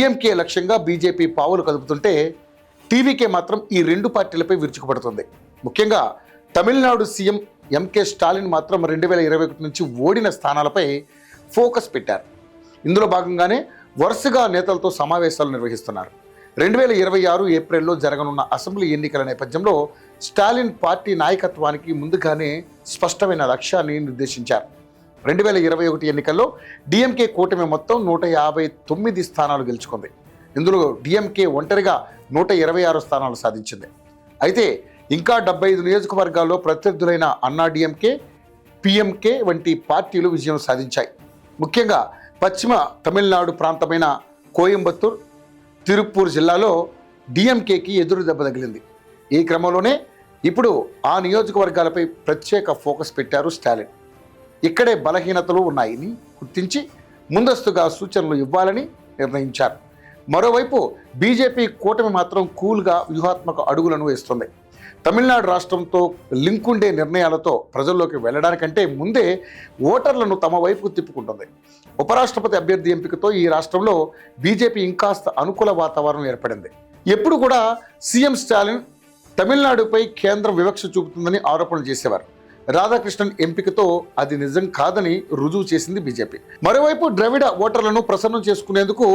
DMK లక్ష్యంగా BJP పావులు కదుపుతుంటే TVK మాత్రం ఈ రెండు పార్టీలపై విరుచుకుపడుతుంది. ముఖ్యంగా తమిళనాడు సీఎం ఎంకే స్టాలిన్ మాత్రం 2021 నుంచి ఓడిన స్థానాలపై ఫోకస్ పెట్టారు. ఇందులో భాగంగానే వరుసగా నేతలతో సమావేశాలు నిర్వహిస్తున్నారు. 2026 ఏప్రిల్లో జరగనున్న అసెంబ్లీ ఎన్నికల నేపథ్యంలో స్టాలిన్ పార్టీ నాయకత్వానికి ముందుగానే స్పష్టమైన లక్ష్యాన్ని నిర్దేశించారు. 2021 ఎన్నికల్లో డిఎంకే కూటమి మొత్తం 159 స్థానాలు గెలుచుకుంది. ఇందులో డిఎంకే ఒంటరిగా 126 స్థానాలు సాధించింది. అయితే ఇంకా 75 నియోజకవర్గాల్లో ప్రత్యర్థులైన అన్నా డిఎంకే, పిఎంకే వంటి పార్టీలు విజయం సాధించాయి. ముఖ్యంగా పశ్చిమ తమిళనాడు ప్రాంతమైన కోయంబత్తూర్, తిరుప్పూర్ జిల్లాలో డిఎంకేకి ఎదురు దెబ్బ తగిలింది. ఈ క్రమంలోనే ఇప్పుడు ఆ నియోజకవర్గాలపై ప్రత్యేక ఫోకస్ పెట్టారు స్టాలిన్. ఇక్కడే బలహీనతలు ఉన్నాయని గుర్తించి ముందస్తుగా సూచనలు ఇవ్వాలని నిర్ణయించారు. మరోవైపు బీజేపీ కూటమి మాత్రం కూల్గా వ్యూహాత్మక అడుగులను వేస్తుంది. తమిళనాడు రాష్ట్రంతో లింకుండే నిర్ణయాలతో ప్రజల్లోకి వెళ్లడానికంటే ముందే ఓటర్లను తమ వైపుకు తిప్పుకుంటుంది. ఉపరాష్ట్రపతి అభ్యర్థి ఎంపికతో ఈ రాష్ట్రంలో బీజేపీ ఇంకాస్త అనుకూల వాతావరణం ఏర్పడింది. ఎప్పుడు కూడా సీఎం స్టాలిన్ తమిళనాడుపై కేంద్రం వివక్ష చూపుతుందని ఆరోపణలు చేసేవారు. రాధాకృష్ణన్ ఎంపికతో అది నిజం కాదని రుజువు చేసింది బీజేపీ. మరోవైపు ద్రవిడ ఓటర్లను ప్రసన్నం చేసుకునేందుకు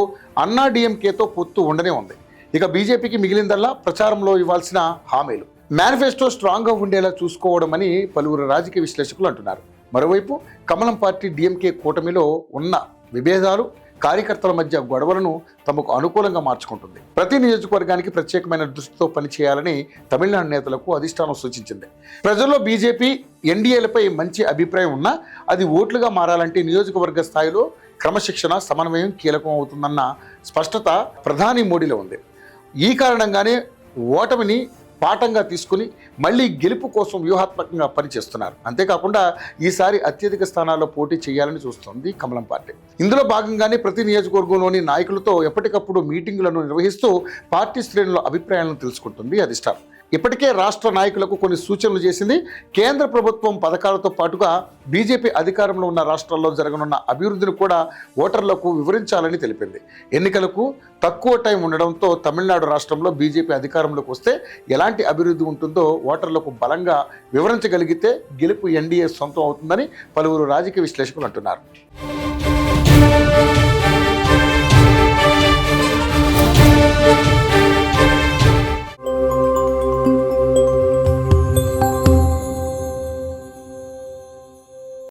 అన్నా డిఎంకేతో పొత్తు ఉండనే ఉంది. ఇక బీజేపీకి మిగిలిందల్లా ప్రచారంలో ఇవ్వాల్సిన హామీలు. మేనిఫెస్టో స్ట్రాంగ్గా ఉండేలా చూసుకోవడం అని పలువురు రాజకీయ విశ్లేషకులు అంటున్నారు. మరోవైపు కమలం పార్టీ డిఎంకే కూటమిలో ఉన్న విభేదాలు, కార్యకర్తల మధ్య గొడవలను తమకు అనుకూలంగా మార్చుకుంటుంది. ప్రతి నియోజకవర్గానికి ప్రత్యేకమైన దృష్టితో పనిచేయాలని తమిళనాడు నేతలకు అధిష్టానం సూచించింది. ప్రజల్లో బీజేపీ, ఎన్డీఏలపై మంచి అభిప్రాయం ఉన్నా అది ఓట్లుగా మారాలంటే నియోజకవర్గ స్థాయిలో క్రమశిక్షణ, సమన్వయం కీలకం అవుతుందన్న స్పష్టత ప్రధాని మోడీలో ఉంది. ఈ కారణంగానే ఓటమిని పాఠంగా తీసుకుని మళ్ళీ గెలుపు కోసం వ్యూహాత్మకంగా పనిచేస్తున్నారు. అంతేకాకుండా ఈసారి అత్యధిక స్థానాల్లో పోటీ చేయాలని చూస్తోంది కమలం పార్టీ. ఇందులో భాగంగానే ప్రతి నియోజకవర్గంలోని నాయకులతో ఎప్పటికప్పుడు మీటింగులను నిర్వహిస్తూ పార్టీ శ్రేణుల అభిప్రాయాలను తెలుసుకుంటుంది అధిష్టానం. ఇప్పటికే రాష్ట్ర నాయకులకు కొన్ని సూచనలు చేసింది. కేంద్ర ప్రభుత్వం పథకాలతో పాటుగా బీజేపీ అధికారంలో ఉన్న రాష్ట్రాల్లో జరగనున్న అభివృద్ధిని కూడా ఓటర్లకు వివరించాలని తెలిపింది. ఎన్నికలకు తక్కువ టైం ఉండడంతో తమిళనాడు రాష్ట్రంలో బీజేపీ అధికారంలోకి వస్తే ఎలాంటి అభివృద్ధి ఉంటుందో ఓటర్లకు బలంగా వివరించగలిగితే గెలుపు ఎన్డీఏ సొంతం అవుతుందని పలువురు రాజకీయ విశ్లేషకులు అంటున్నారు.